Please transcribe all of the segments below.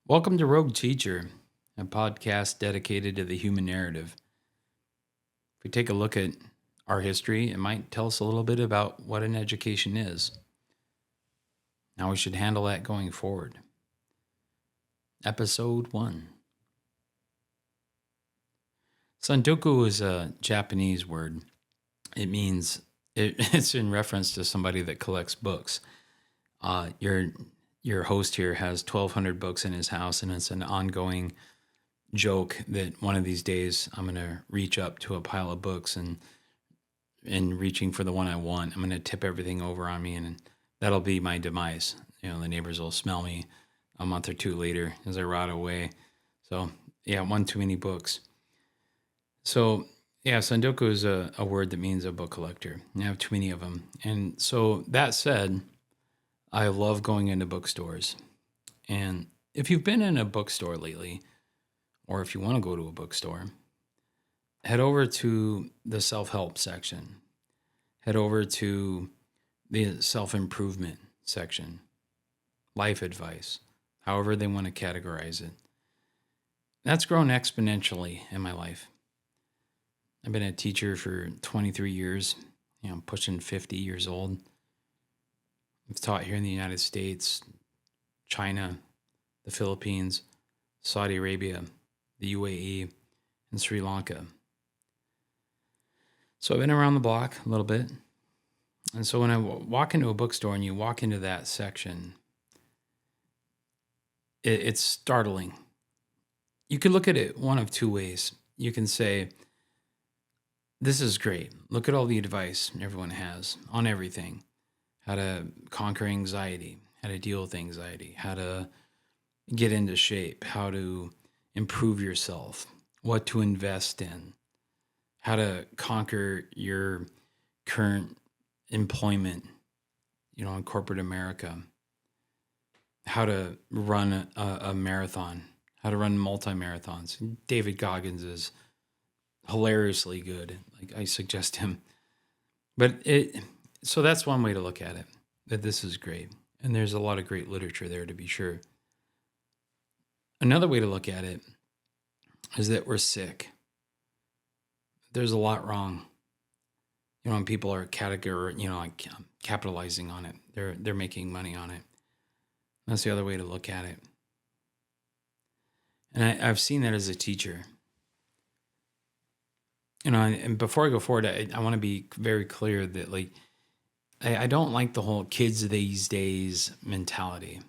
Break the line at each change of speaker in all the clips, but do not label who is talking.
Welcome to Rogue Teacher, a podcast dedicated to the human narrative. If we take a look at our history, it might tell us a little bit about what an education is, how we should handle that going forward. Episode 1. Sandoku is a Japanese word. It means, it's in reference to somebody that collects books. Your host here has 1,200 books in his house, and it's an ongoing joke that one of these days I'm going to reach up to a pile of books and reaching for the one I want, I'm going to tip everything over on me, and that'll be my demise. The neighbors will smell me a month or two later as I rot away. So, one too many books. So, sandoku is a word that means a book collector. I have too many of them. And so, that said, I love going into bookstores. And if you've been in a bookstore lately, or if you want to go to a bookstore, head over to the self-help section. Head over to the self-improvement section. Life advice, however they want to categorize it. That's grown exponentially in my life. I've been a teacher for 23 years. I'm pushing 50 years old. I've taught here in the United States, China, the Philippines, Saudi Arabia, the UAE, and Sri Lanka. So I've been around the block a little bit. And so when I walk into a bookstore and you walk into that section, it's startling. You could look at it one of two ways. You can say, this is great. Look at all the advice everyone has on everything. How to conquer anxiety, how to deal with anxiety, how to get into shape, how to improve yourself, what to invest in, how to conquer your current employment, in corporate America, how to run a marathon, how to run multi-marathons. David Goggins is hilariously good. I suggest him. So that's one way to look at it, that this is great. And there's a lot of great literature there, to be sure. Another way to look at it is that we're sick. There's a lot wrong. And people are capitalizing on it. They're making money on it. That's the other way to look at it. And I've seen that as a teacher. And before I go forward, I want to be very clear that I don't like the whole kids these days mentality.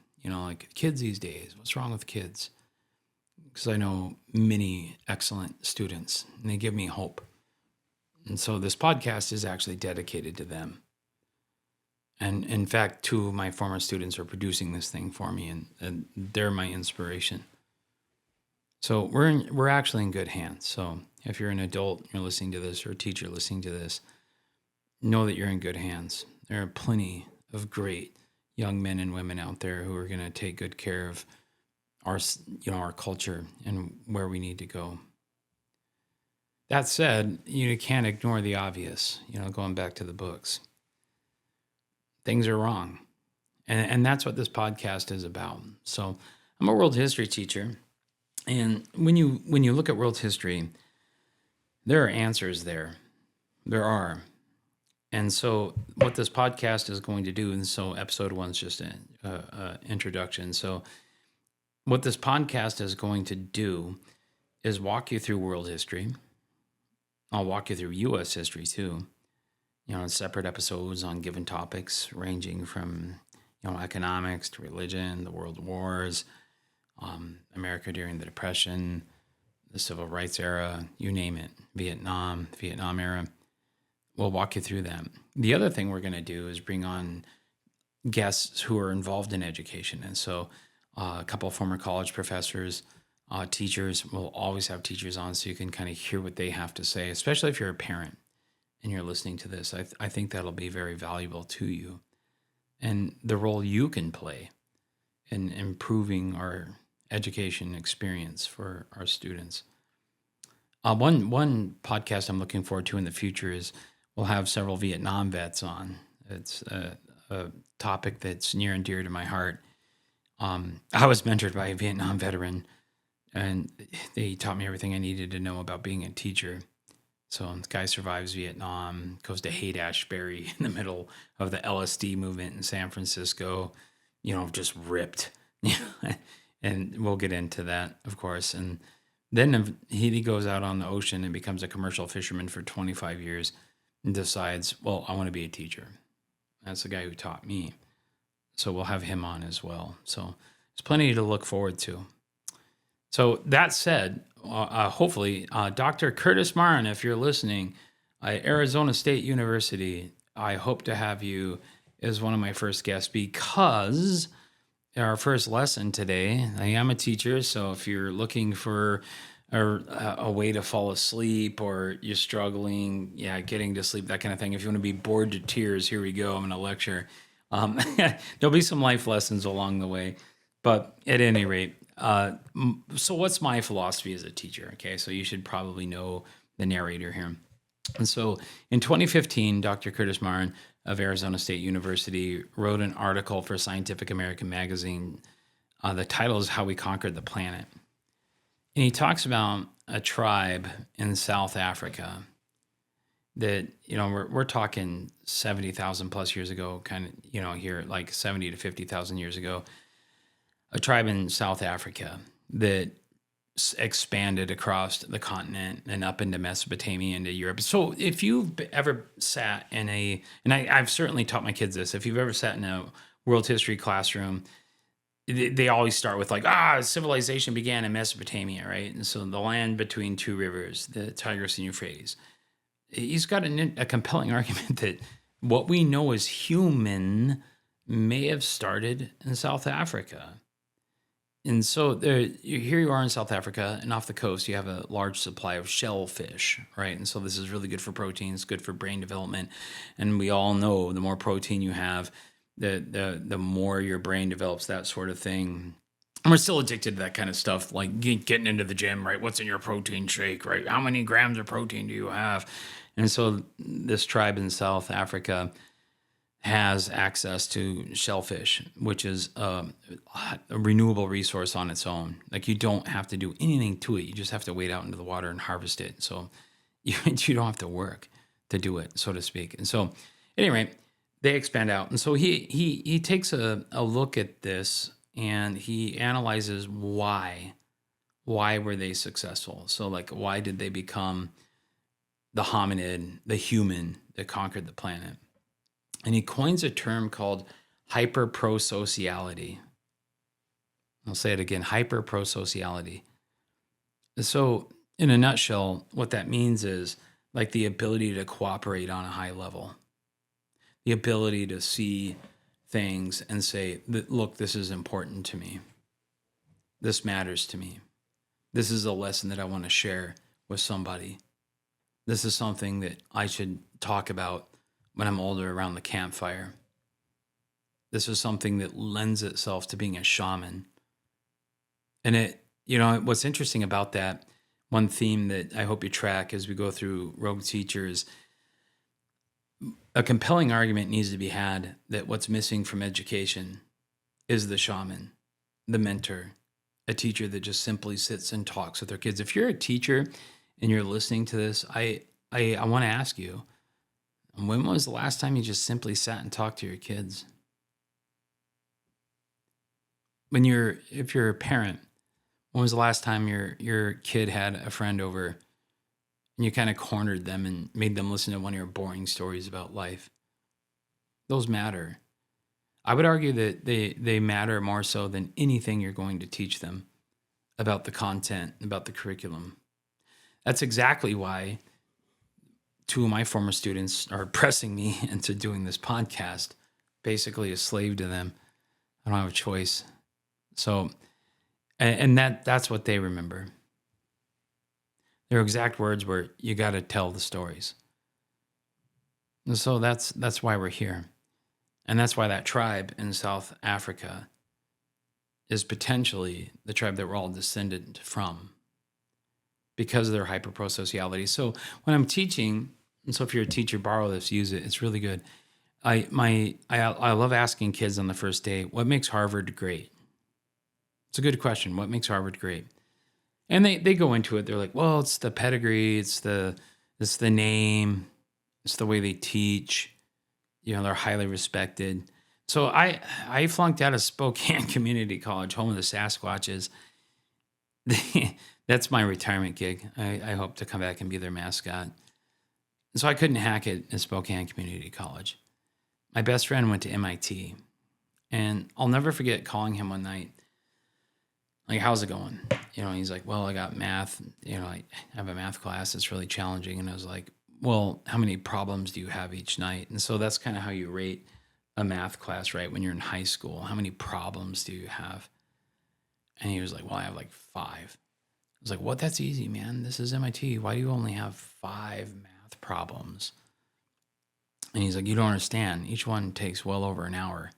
Kids these days, what's wrong with kids? Because I know many excellent students, and they give me hope. And so this podcast is actually dedicated to them. And in fact, two of my former students are producing this thing for me, and they're my inspiration. So we're actually in good hands. So if you're an adult, you're listening to this, or a teacher listening to this, know that you're in good hands. There are plenty of great young men and women out there who are going to take good care of our culture and where we need to go. That said, you can't ignore the obvious, going back to the books. Things are wrong. And that's what this podcast is about. So I'm a world history teacher. And when you look at world history, there are answers there. There are. And so what this podcast is going to do, and so episode 1 is just an introduction. So what this podcast is going to do is walk you through world history. I'll walk you through U.S. history too, in separate episodes on given topics ranging from, economics to religion, the world wars, America during the Depression, the Civil Rights era, you name it, Vietnam era. We'll walk you through that. The other thing we're going to do is bring on guests who are involved in education. And so a couple of former college professors, teachers, we'll always have teachers on so you can kind of hear what they have to say, especially if you're a parent and you're listening to this. I think that'll be very valuable to you and the role you can play in improving our education experience for our students. One podcast I'm looking forward to in the future is we'll have several Vietnam vets on. It's a topic that's near and dear to my heart. I was mentored by a Vietnam veteran, and they taught me everything I needed to know about being a teacher. So the guy survives Vietnam, goes to Haight-Ashbury in the middle of the LSD movement in San Francisco, just ripped. And we'll get into that, of course. And then he goes out on the ocean and becomes a commercial fisherman for 25 years and decides, well, I want to be a teacher. That's the guy who taught me. So we'll have him on as well. So there's plenty to look forward to. So that said, hopefully, Dr. Curtis Marin, if you're listening, Arizona State University, I hope to have you as one of my first guests, because our first lesson today, I am a teacher. So if you're looking for a way to fall asleep, or you're struggling, getting to sleep, that kind of thing, if you want to be bored to tears, here we go. I'm going to lecture. There'll be some life lessons along the way. But at any rate, so what's my philosophy as a teacher? Okay, so you should probably know the narrator here. And so in 2015, Dr. Curtis Marin of Arizona State University wrote an article for Scientific American magazine. The title is How We Conquered the Planet. And he talks about a tribe in South Africa that, we're talking 70,000 plus years ago, kind of, here, like 70 to 50,000 years ago, a tribe in South Africa that expanded across the continent and up into Mesopotamia, into Europe. So if you've ever sat in and I've certainly taught my kids this, if you've ever sat in a world history classroom, they always start with civilization began in Mesopotamia, right? And so the land between two rivers, the Tigris and Euphrates. He's got a compelling argument that what we know as human may have started in South Africa. And so here you are in South Africa, and off the coast, you have a large supply of shellfish, right? And so this is really good for proteins, good for brain development. And we all know the more protein you have, the more your brain develops, that sort of thing. And we're still addicted to that kind of stuff, like getting into the gym, right? What's in your protein shake, right? How many grams of protein do you have? And so this tribe in South Africa has access to shellfish, which is a renewable resource on its own. Like, you don't have to do anything to it. You just have to wade out into the water and harvest it. So you don't have to work to do it, so to speak. And so anyway, they expand out. And so he takes a look at this, and he analyzes why were they successful. So why did they become the hominid, the human that conquered the planet? And he coins a term called hyperprosociality. I'll say it again, hyperprosociality. So in a nutshell, what that means is the ability to cooperate on a high level, the ability to see things and say, look, this is important to me. This matters to me. This is a lesson that I want to share with somebody. This is something that I should talk about when I'm older around the campfire. This is something that lends itself to being a shaman. And what's interesting about that, one theme that I hope you track as we go through Rogue Teachers, a compelling argument needs to be had that what's missing from education is the shaman, the mentor, a teacher that just simply sits and talks with their kids. If you're a teacher and you're listening to this, I want to ask you, when was the last time you just simply sat and talked to your kids? If you're a parent, when was the last time your kid had a friend over and you kind of cornered them and made them listen to one of your boring stories about life? Those matter. I would argue that they matter more so than anything you're going to teach them about the content, about the curriculum. That's exactly why two of my former students are pressing me into doing this podcast, basically a slave to them. I don't have a choice. So, and that's what they remember. Their exact words were, you got to tell the stories. And so that's why we're here. And that's why that tribe in South Africa is potentially the tribe that we're all descended from, because of their hyperprosociality. So when I'm teaching, and so if you're a teacher, borrow this, use it. It's really good. I love asking kids on the first day, what makes Harvard great? It's a good question. What makes Harvard great? And they go into it. They're like, well, it's the pedigree, it's the name, it's the way they teach. They're highly respected. So I flunked out of Spokane Community College, home of the Sasquatches. That's my retirement gig. I hope to come back and be their mascot. So I couldn't hack it at Spokane Community College. My best friend went to MIT, and I'll never forget calling him one night. Like, how's it going? He's like, well, I got math. I have a math class. It's really challenging. And I was like, well, how many problems do you have each night? And so that's kind of how you rate a math class, right? When you're in high school, how many problems do you have? And he was like, well, I have like 5. I was like, what? That's easy, man. This is MIT. Why do you only have 5 math problems? And he's like, you don't understand. Each one takes well over an hour.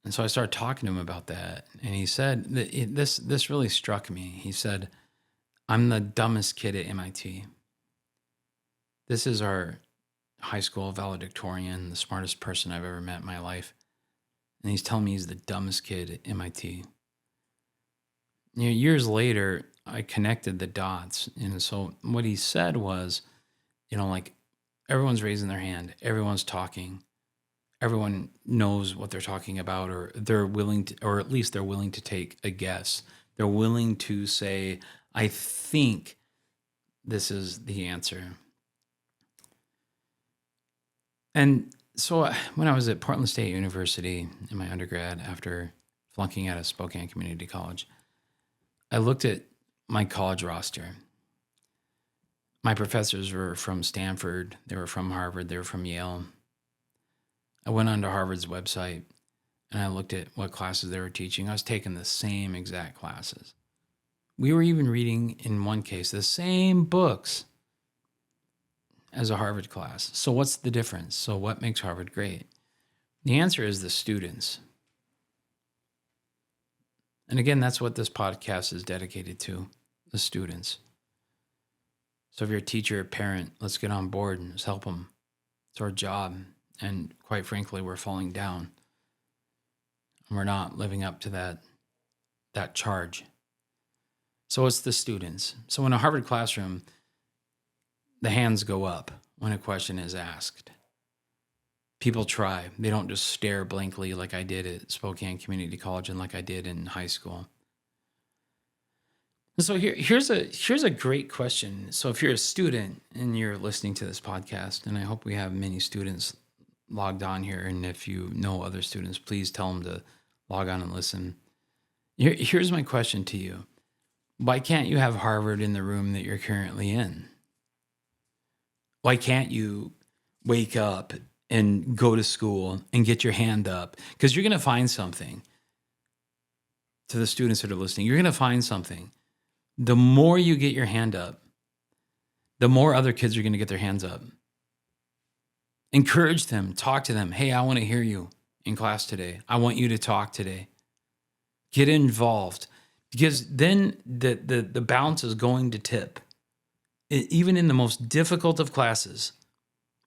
And so I started talking to him about that. And he said, this really struck me. He said, I'm the dumbest kid at MIT. This is our high school valedictorian, the smartest person I've ever met in my life. And he's telling me he's the dumbest kid at MIT. Years later, I connected the dots. And so what he said was, like, everyone's raising their hand, everyone's talking, everyone knows what they're talking about, or they're willing to, or at least they're willing to take a guess. They're willing to say, I think this is the answer. And so when I was at Portland State University in my undergrad, after flunking out of Spokane Community College, I looked at my college roster. My professors were from Stanford, they were from Harvard, they were from Yale. I went onto Harvard's website and I looked at what classes they were teaching. I was taking the same exact classes. We were even reading, in one case, the same books as a Harvard class. So what's the difference? So what makes Harvard great? The answer is the students. And again, that's what this podcast is dedicated to, the students. So if you're a teacher or parent, let's get on board and let's help them. It's our job. And quite frankly, we're falling down. And we're not living up to that charge. So it's the students. So in a Harvard classroom, the hands go up when a question is asked. People try. They don't just stare blankly like I did at Spokane Community College and like I did in high school. And so here's a great question. So if you're a student and you're listening to this podcast, and I hope we have many students logged on here, and if you know other students, please tell them to log on and listen. Here's my question to you. Why can't you have Harvard in the room that you're currently in? Why can't you wake up and go to school and get your hand up? Because you're going to find something. To the students that are listening, you're going to find something. The more you get your hand up, the more other kids are going to get their hands up. Encourage them, talk to them. Hey, I want to hear you in class today. I want you to talk today. Get involved, because then the balance is going to tip. Even in the most difficult of classes,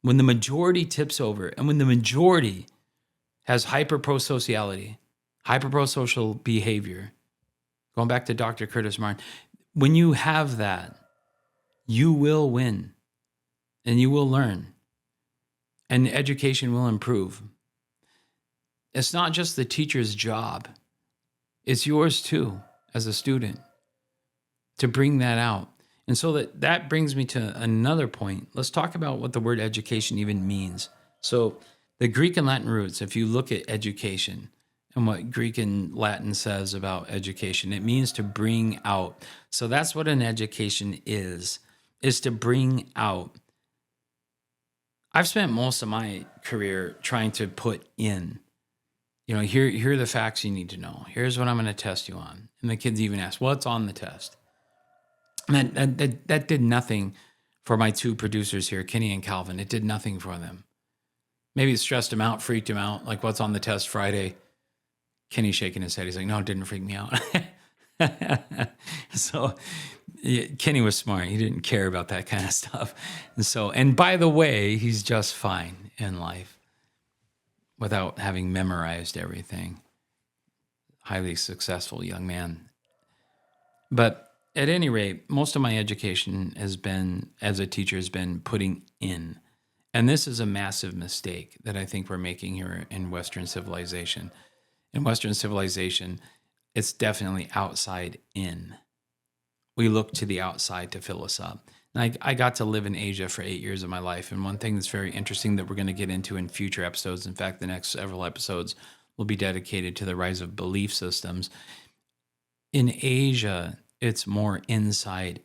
when the majority tips over and when the majority has hyperprosociality, hyperprosocial behavior, going back to Dr. Curtis Martin, when you have that, you will win and you will learn and education will improve. It's not just the teacher's job. It's yours too, as a student, to bring that out. And so that brings me to another point. Let's talk about what the word education even means. So the Greek and Latin roots, if you look at education and what Greek and Latin says about education, it means to bring out. So that's what an education is to bring out. I've spent most of my career trying to put in. Here are the facts you need to know. Here's what I'm going to test you on. And the kids even ask, what's on the test? And that did nothing for my 2 producers here, Kenny and Calvin. It did nothing for them. Maybe it stressed them out, freaked them out. Like, what's on the test Friday? Kenny's shaking his head. He's like, no, it didn't freak me out. So Kenny was smart. He didn't care about that kind of stuff. And by the way, he's just fine in life without having memorized everything. highly successful young man. But at any rate, most of my education has been, as a teacher, has been putting in. And this is a massive mistake that I think we're making here in Western civilization. In Western civilization, it's definitely outside in. We look to the outside to fill us up. And I got to live in Asia for 8 years of my life. And one thing that's very interesting that we're going to get into in future episodes, in fact, the next several episodes will be dedicated to the rise of belief systems. In Asia, it's more inside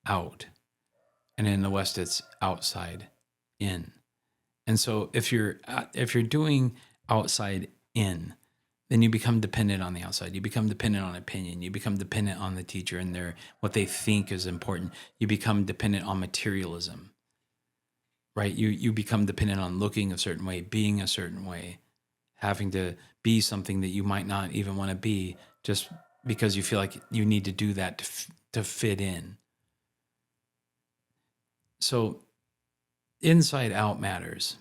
out. And in the West, it's outside in. And so if you're doing outside in, then you become dependent on the outside. You become dependent on opinion. You become dependent on the teacher and their what they think is important. You become dependent on materialism, right? You become dependent on looking a certain way, being a certain way, having to be something that you might not even want to be, just because you feel like you need to do that to fit in. So inside out matters.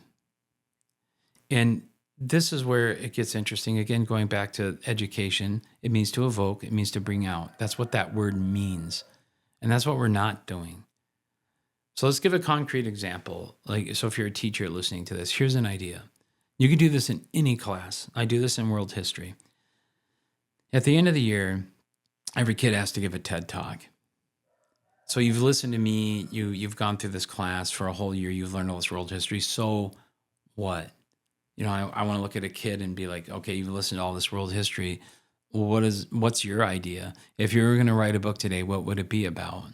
And this is where it gets interesting. Again, going back to education, it means to evoke, it means to bring out. That's what that word means. And that's what we're not doing. So let's give a concrete example. So if you're a teacher listening to this, here's an idea. You can do this in any class. I do this in world history. At the end of the year, every kid has to give a TED Talk. So you've listened to me, you've gone through this class for a whole year, you've learned all this world history. So what? I want to look at a kid and be like, okay, you've listened to all this world history. Well, what's your idea? If you were going to write a book today, what would it be about?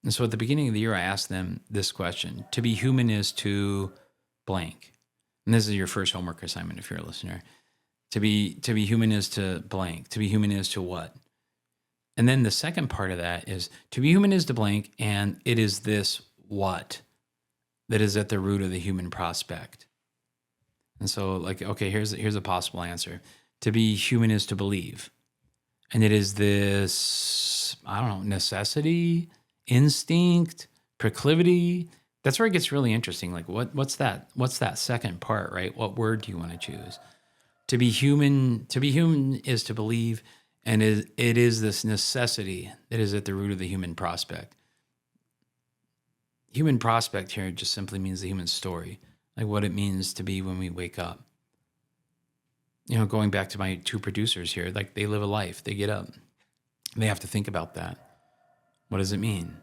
And so at the beginning of the year, I asked them this question: to be human is to blank. And this is your first homework assignment if you're a listener. To be human is to blank. To be human is to what? And then the second part of that is to be human is to blank, and it is this what that is at the root of the human prospect. And so, okay, here's a possible answer. To be human is to believe. And it is this, I don't know, necessity, instinct, proclivity. That's where it gets really interesting. Like what's that? What's that second part, right? What word do you want to choose? To be human is to believe, and it is this necessity that is at the root of the human prospect. Human prospect here just simply means the human story. Like what it means to be when we wake up. Going back to my two producers here, like they live a life, they get up, they have to think about that. What does it mean?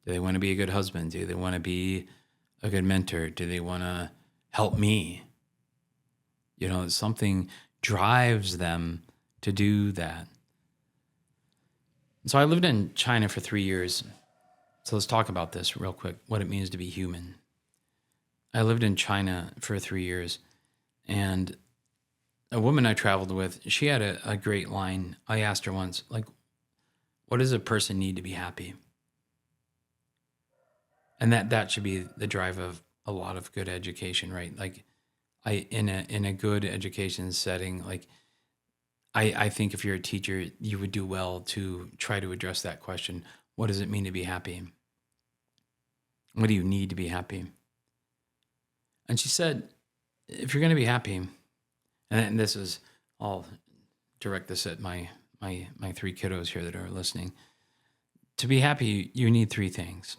Do they want to be a good husband? Do they want to be a good mentor? Do they want to help me? Something drives them to do that. So I lived in China for 3 years. So let's talk about this real quick, what it means to be human. I lived in China for 3 years, and a woman I traveled with, she had a great line. I asked her once, like, what does a person need to be happy? And that should be the drive of a lot of good education, right? Like in a good education setting, like I think if you're a teacher, you would do well to try to address that question. What does it mean to be happy? What do you need to be happy? And she said, if you're going to be happy, and this is, I'll direct this at my three kiddos here that are listening. To be happy, you need three things.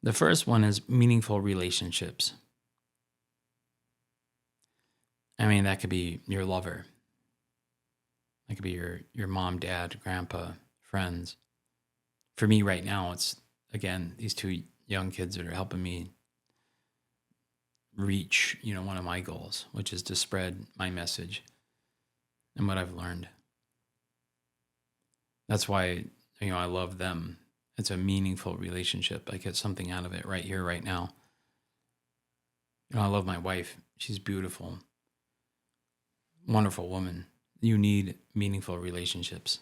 The first one is meaningful relationships. I mean, that could be your lover. That could be your mom, dad, grandpa, friends. For me right now, it's, again, these two young kids that are helping me reach, one of my goals, which is to spread my message and what I've learned. That's why, I love them. It's a meaningful relationship. I get something out of it right here, right now. I love my wife. She's beautiful. Wonderful woman. You need meaningful relationships.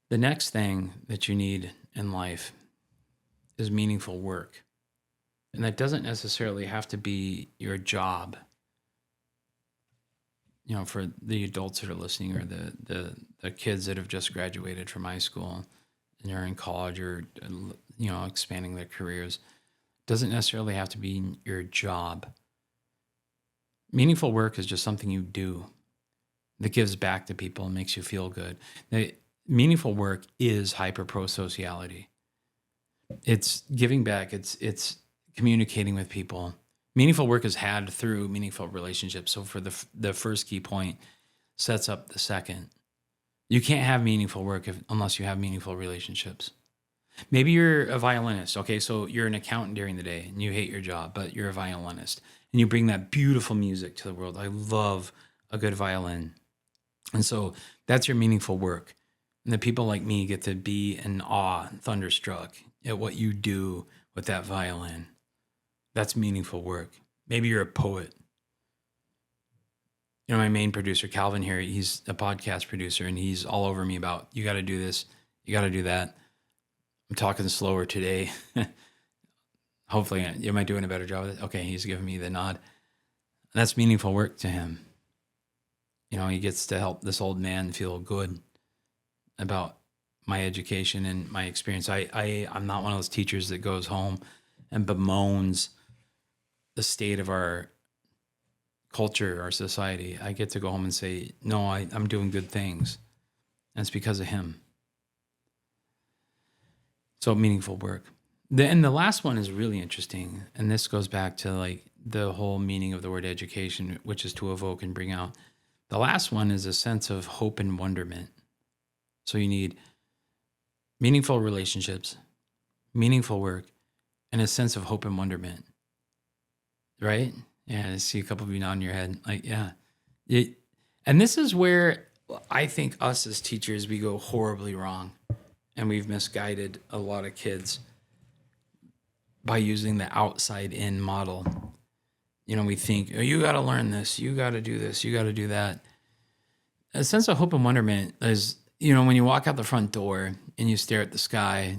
The next thing that you need in life is meaningful work. And that doesn't necessarily have to be your job. For the adults that are listening, or the kids that have just graduated from high school and are in college, or expanding their careers, doesn't necessarily have to be your job. Meaningful work is just something you do that gives back to people and makes you feel good. Meaningful work is hyper-pro-sociality. It's giving back. It's communicating with people. Meaningful work is had through meaningful relationships. So for the first key point sets up the second. You can't have meaningful work unless you have meaningful relationships. Maybe you're a violinist. Okay, so you're an accountant during the day and you hate your job, but you're a violinist and you bring that beautiful music to the world. I love a good violin. And so that's your meaningful work. And the people like me get to be in awe, thunderstruck at what you do with that violin. That's meaningful work. Maybe you're a poet. My main producer, Calvin here, he's a podcast producer and he's all over me about, you got to do this, you got to do that. I'm talking slower today. Hopefully, am I doing a better job of it? Okay, he's giving me the nod. That's meaningful work to him. He gets to help this old man feel good about my education and my experience. I'm not one of those teachers that goes home and bemoans the state of our culture, our society. I get to go home and say, no, I'm doing good things. And it's because of him. So meaningful work. And the last one is really interesting. And this goes back to like the whole meaning of the word education, which is to evoke and bring out. The last one is a sense of hope and wonderment. So you need meaningful relationships, meaningful work, and a sense of hope and wonderment. Right? Yeah, I see a couple of you nodding your head. Like, yeah. And this is where I think us as teachers, we go horribly wrong. And we've misguided a lot of kids by using the outside in model. We think, oh, you got to learn this, you got to do this, you got to do that. A sense of hope and wonderment is, when you walk out the front door and you stare at the sky,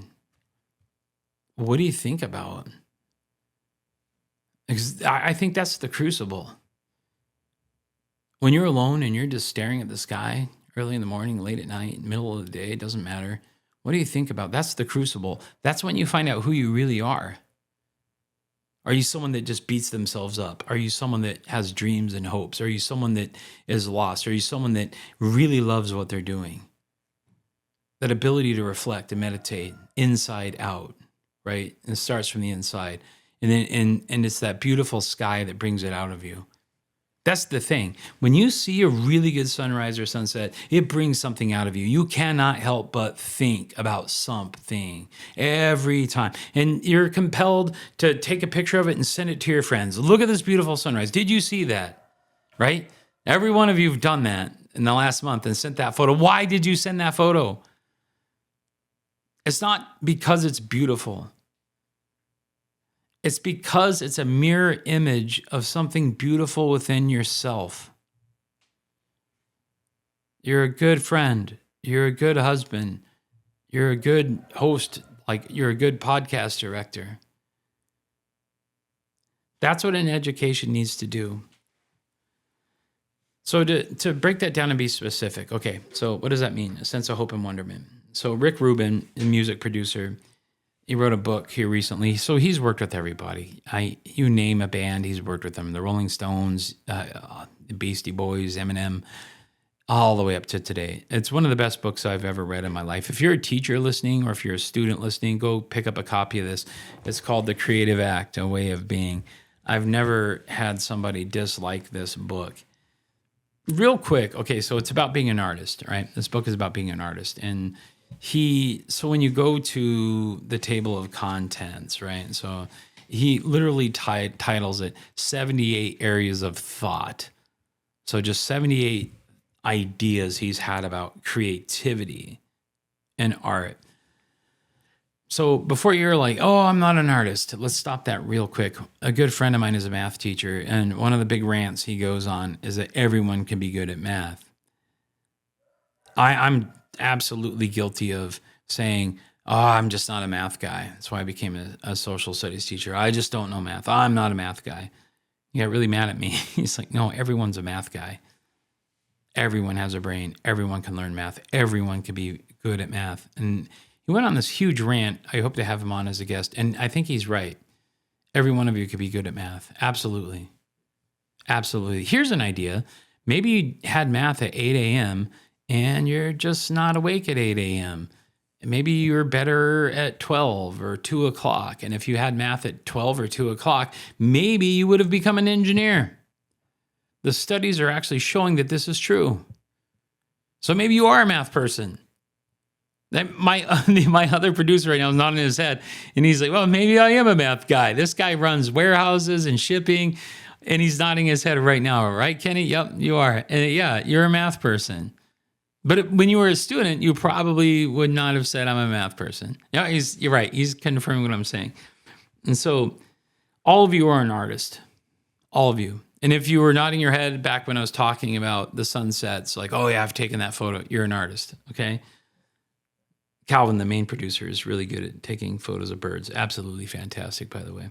what do you think about? Because I think that's the crucible. When you're alone and you're just staring at the sky early in the morning, late at night, middle of the day, it doesn't matter. What do you think about? That's the crucible. That's when you find out who you really are. Are you someone that just beats themselves up? Are you someone that has dreams and hopes? Are you someone that is lost? Are you someone that really loves what they're doing? That ability to reflect and meditate inside out, right? And it starts from the inside. And then and it's that beautiful sky that brings it out of you. That's the thing. When you see a really good sunrise or sunset, it brings something out of you. You cannot help but think about something every time. And you're compelled to take a picture of it and send it to your friends. Look at this beautiful sunrise. Did you see that? Right? Every one of you have done that in the last month and sent that photo. Why did you send that photo? It's not because it's beautiful. It's because it's a mirror image of something beautiful within yourself. You're a good friend. You're a good husband. You're a good host. Like you're a good podcast director. That's what an education needs to do. So to break that down and be specific, okay, so what does that mean? A sense of hope and wonderment. So Rick Rubin, a music producer, he wrote a book here recently. So he's worked with everybody. You name a band, he's worked with them. The Rolling Stones, the Beastie Boys, Eminem, all the way up to today. It's one of the best books I've ever read in my life. If you're a teacher listening or if you're a student listening, go pick up a copy of this. It's called The Creative Act, A Way of Being. I've never had somebody dislike this book. Real quick, okay, so it's about being an artist, right? This book is about being an artist. And so when you go to the table of contents, right? So he literally titles it 78 areas of thought. So just 78 ideas he's had about creativity and art. So before you're like, oh, I'm not an artist, let's stop that real quick. A good friend of mine is a math teacher, and one of the big rants he goes on is that everyone can be good at math. I'm absolutely guilty of saying, oh, I'm just not a math guy. That's why I became a social studies teacher. I just don't know math. I'm not a math guy. He got really mad at me. He's like, no, everyone's a math guy. Everyone has a brain. Everyone can learn math. Everyone can be good at math. And he went on this huge rant. I hope to have him on as a guest. And I think he's right. Every one of you could be good at math. Absolutely. Absolutely. Here's an idea. Maybe you had math at 8 a.m. and you're just not awake at 8 a.m. Maybe you're better at 12 or 2 o'clock. And if you had math at 12 or 2 o'clock, maybe you would have become an engineer. The studies are actually showing that this is true. So maybe you are a math person. My other producer right now is nodding his head, and he's like, well, maybe I am a math guy. This guy runs warehouses and shipping, and he's nodding his head right now. Right, Kenny? Yep, you are. And yeah, you're a math person. But when you were a student, you probably would not have said, I'm a math person. Yeah, you're right. He's confirming what I'm saying. And so all of you are an artist. All of you. And if you were nodding your head back when I was talking about the sunsets, like, oh yeah, I've taken that photo, you're an artist, okay? Calvin, the main producer, is really good at taking photos of birds. Absolutely fantastic, by the way.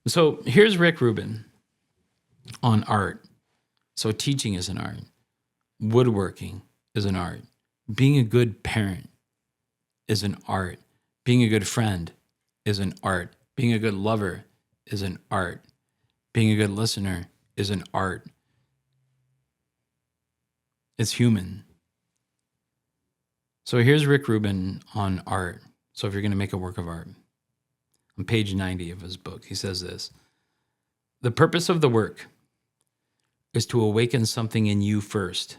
So here's Rick Rubin on art. So teaching is an art. Woodworking is an art. Being a good parent is an art. Being a good friend is an art. Being a good lover is an art. Being a good listener is an art. It's human. So here's Rick Rubin on art. So if you're going to make a work of art, on page 90 of his book, he says this: the purpose of the work is to awaken something in you first,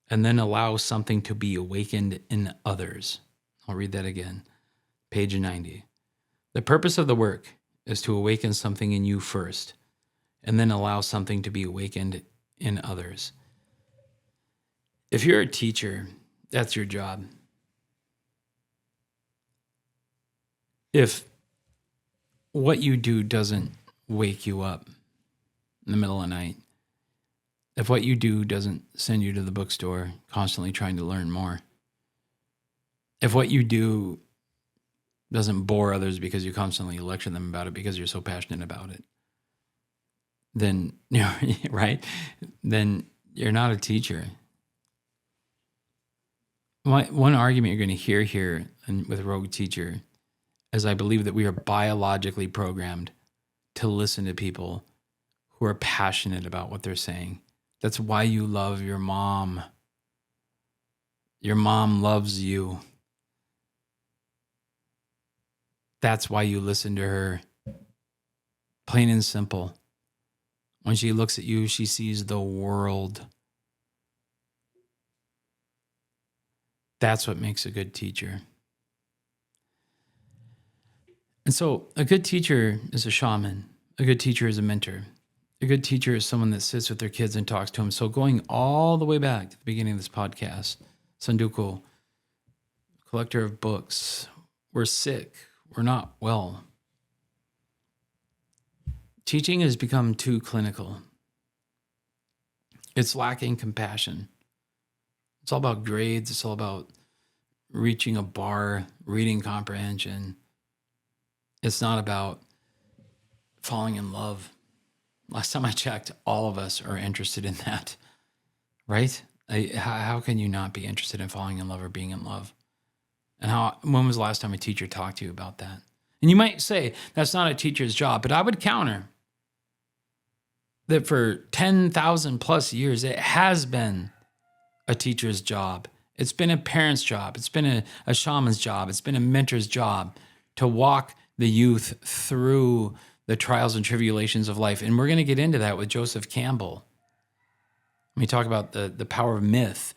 and then allow something to be awakened in others. I'll read that again. Page 90. The purpose of the work is to awaken something in you first, and then allow something to be awakened in others. If you're a teacher, that's your job. If what you do doesn't wake you up in the middle of the night, if what you do doesn't send you to the bookstore constantly trying to learn more, if what you do doesn't bore others because you constantly lecture them about it because you're so passionate about it, then, right? Then you're not a teacher. One argument you're going to hear here with Rogue Teacher is I believe that we are biologically programmed to listen to people who are passionate about what they're saying. That's why you love your mom. Your mom loves you. That's why you listen to her. Plain and simple. When she looks at you, she sees the world. That's what makes a good teacher. And so a good teacher is a shaman. A good teacher is a mentor. A good teacher is someone that sits with their kids and talks to them. So going all the way back to the beginning of this podcast, Sanduko, collector of books, we're sick. We're not well. Teaching has become too clinical. It's lacking compassion. It's all about grades. It's all about reaching a bar, reading comprehension. It's not about falling in love. Last time I checked, all of us are interested in that, right? How can you not be interested in falling in love or being in love? And when was the last time a teacher talked to you about that? And you might say, that's not a teacher's job, but I would counter that for 10,000 plus years, it has been a teacher's job. It's been a parent's job. It's been a shaman's job. It's been a mentor's job to walk the youth through the trials and tribulations of life. And we're going to get into that with Joseph Campbell. When we talk about the power of myth.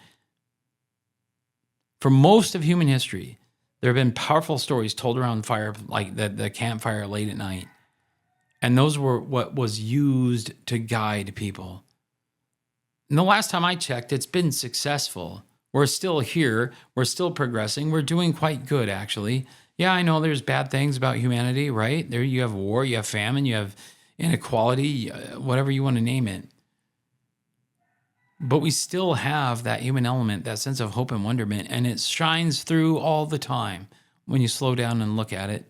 For most of human history, there have been powerful stories told around fire, like the campfire late at night. And those were what was used to guide people. And the last time I checked, it's been successful. We're still here. We're still progressing. We're doing quite good, actually. Yeah, I know there's bad things about humanity, right? There you have war, you have famine, you have inequality, whatever you want to name it. But we still have that human element, that sense of hope and wonderment, and it shines through all the time when you slow down and look at it.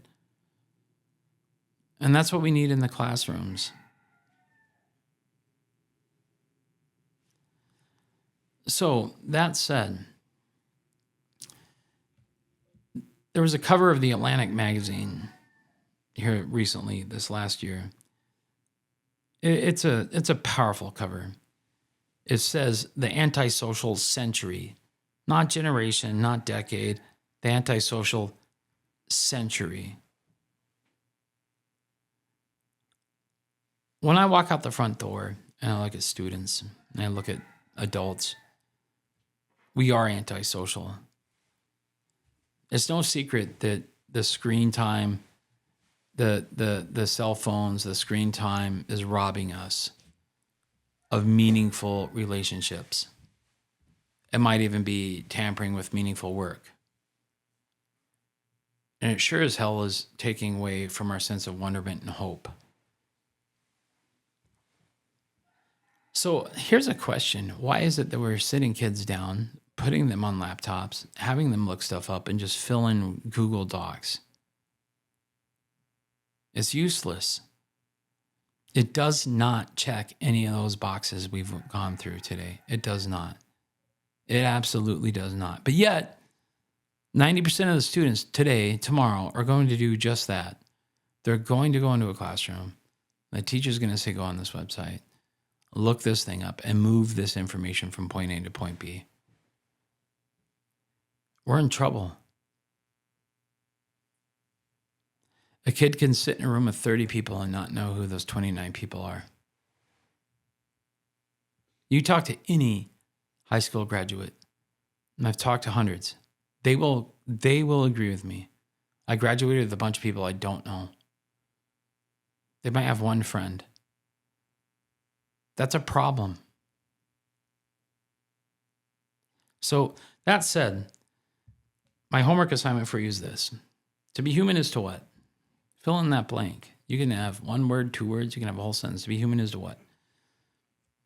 And that's what we need in the classrooms. So that said, there was a cover of the Atlantic magazine here recently, this last year. It's a powerful cover. It says the antisocial century, not generation, not decade, the antisocial century. When I walk out the front door and I look at students and I look at adults, we are antisocial. It's no secret that the screen time, the cell phones, the screen time is robbing us of meaningful relationships. It might even be tampering with meaningful work. And it sure as hell is taking away from our sense of wonderment and hope. So here's a question. Why is it that we're sitting kids down, putting them on laptops, having them look stuff up, and just fill in Google Docs? It's useless. It does not check any of those boxes we've gone through today. It does not. It absolutely does not. But yet, 90% of the students today, tomorrow, are going to do just that. They're going to go into a classroom. The teacher's going to say, go on this website, look this thing up, and move this information from point A to point B. We're in trouble. A kid can sit in a room of 30 people and not know who those 29 people are. You talk to any high school graduate, and I've talked to hundreds, they will agree with me. I graduated with a bunch of people I don't know. They might have one friend. That's a problem. So that said, my homework assignment for you is this. To be human is to what? Fill in that blank. You can have one word, 2 words, you can have a whole sentence. To be human is to what?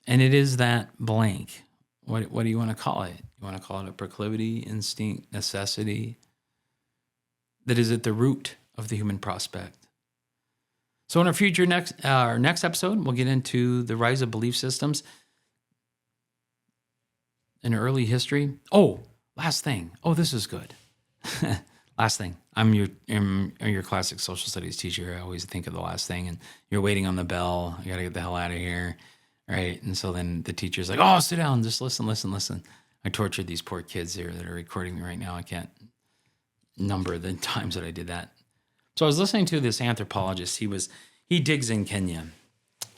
And it is that blank. What do you want to call it? You want to call it a proclivity, instinct, necessity that is at the root of the human prospect. So in our next episode, we'll get into the rise of belief systems in early history. Oh, last thing. Oh, this is good. Last thing. I'm your classic social studies teacher. I always think of the last thing, and you're waiting on the bell. You got to get the hell out of here, right? And so then the teacher's like, "Oh, sit down. Just listen." I tortured these poor kids here that are recording me right now. I can't number the times that I did that. So I was listening to this anthropologist. He digs in Kenya.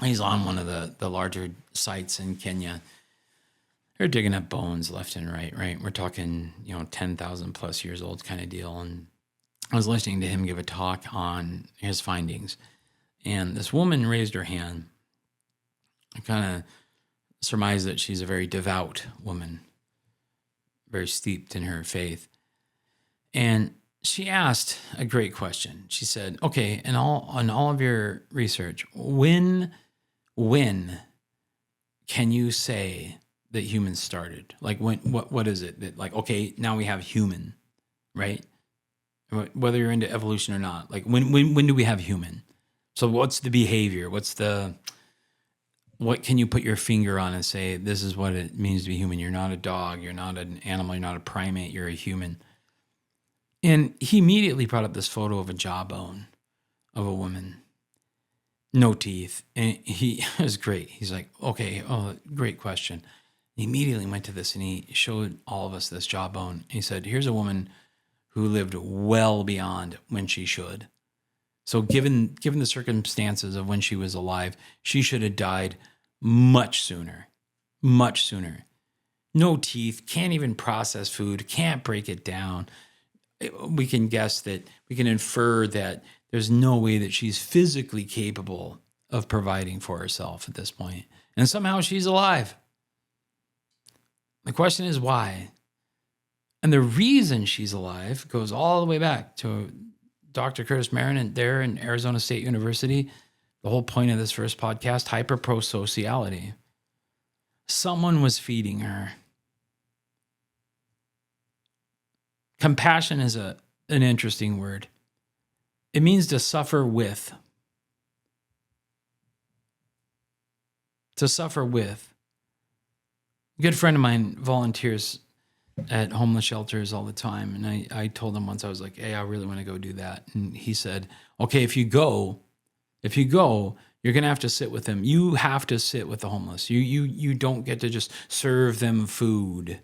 He's on one of the larger sites in Kenya. They're digging up bones left and right? We're talking, 10,000 plus years old kind of deal. And I was listening to him give a talk on his findings. And this woman raised her hand. I kind of surmise that she's a very devout woman, very steeped in her faith. And she asked a great question. She said, okay, on all of your research, when can you say that humans started? Like what is it that, like, okay, now we have human, right? Whether you're into evolution or not, like when do we have human? So what's the behavior? What can you put your finger on and say, this is what it means to be human? You're not a dog. You're not an animal. You're not a primate. You're a human. And he immediately brought up this photo of a jawbone of a woman, no teeth. And it was great. He's like, okay, great question. He immediately went to this and he showed all of us this jawbone. He said, here's a woman who lived well beyond when she should. So given the circumstances of when she was alive, she should have died much sooner. No teeth, can't even process food, can't break it down. We can infer that there's no way that she's physically capable of providing for herself at this point. And somehow she's alive. The question is why? And the reason she's alive goes all the way back to Dr. Curtis Marin there in Arizona State University. The whole point of this first podcast, hyperprosociality. Someone was feeding her. Compassion is an interesting word. It means to suffer with. To suffer with. A good friend of mine volunteers at homeless shelters all the time. And I told him once, I was like, hey, I really want to go do that. And he said, okay, if you go, you're You're going to have to sit with them. You have to sit with the homeless. You don't get to just serve them food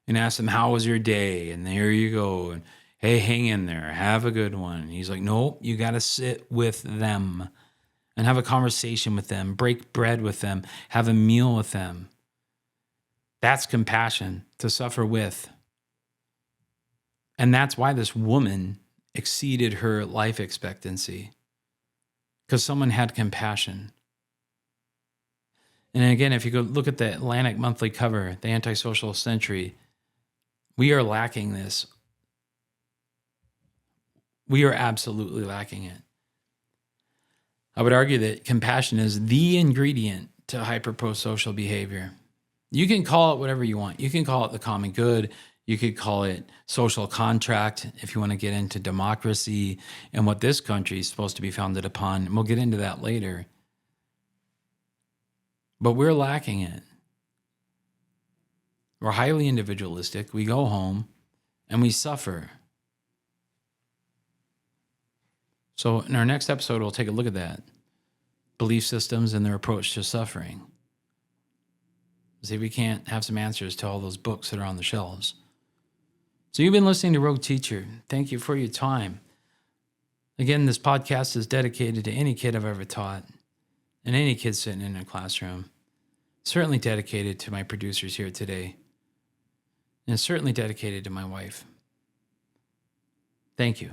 and ask them, how was your day? And there you go. And hey, hang in there. Have a good one. And he's like, nope, you got to sit with them and have a conversation with them, break bread with them, have a meal with them. That's compassion, to suffer with. And that's why this woman exceeded her life expectancy, because someone had compassion. And again, if you go look at the Atlantic Monthly cover, the Antisocial Century, we are lacking this. We are absolutely lacking it. I would argue that compassion is the ingredient to hyper-pro-social behavior. You can call it whatever you want. You can call it the common good. You could call it social contract if you want to get into democracy and what this country is supposed to be founded upon. And we'll get into that later. But we're lacking it. We're highly individualistic. We go home and we suffer. So in our next episode, we'll take a look at that. Belief systems and their approach to suffering. See if we can't have some answers to all those books that are on the shelves. So you've been listening to Rogue Teacher. Thank you for your time. Again, this podcast is dedicated to any kid I've ever taught and any kid sitting in a classroom. Certainly dedicated to my producers here today. And certainly dedicated to my wife. Thank you.